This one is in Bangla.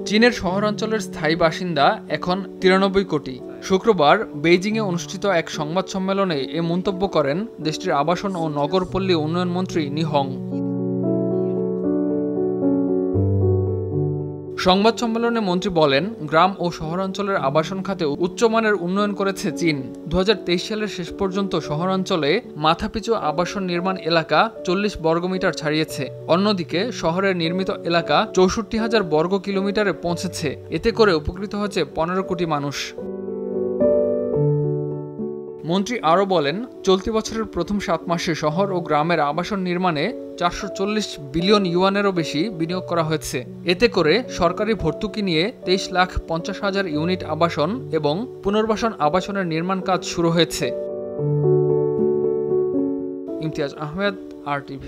চীনের শহরাঞ্চলের স্থায়ী বাসিন্দা এখন ৯৩ কোটি। শুক্রবার বেইজিংয়ে অনুষ্ঠিত এক সংবাদ সম্মেলনে এ মন্তব্য করেন দেশটির আবাসন ও নগরপল্লী উন্নয়ন মন্ত্রী নি হং। সংবাদ সম্মেলনে মন্ত্রী বলেন, গ্রাম ও শহরাঞ্চলের আবাসন খাতে উচ্চমানের উন্নয়ন করেছে চীন। ২০২৩ সালের শেষ পর্যন্ত শহরাঞ্চলে মাথাপিছু আবাসন নির্মাণ এলাকা ৪০ বর্গমিটার ছাড়িয়েছে। অন্যদিকে শহরের নির্মিত এলাকা ৬৪,০০০ বর্গ কিলোমিটারে পৌঁছেছে। এতে করে উপকৃত হচ্ছে ১৫ কোটি মানুষ। মন্ত্রী আরও বলেন, চলতি বছরের প্রথম ৭ মাসে শহর ও গ্রামের আবাসন নির্মাণে ৪৪০ বিলিয়ন ইউয়ানেরও বেশি বিনিয়োগ করা হয়েছে। এতে করে সরকারি ভর্তুকি নিয়ে ২৩,৫০,০০০ ইউনিট আবাসন এবং পুনর্বাসন আবাসনের নির্মাণ কাজ শুরু হয়েছে। ইমতিয়াজ আহমেদ, RTV।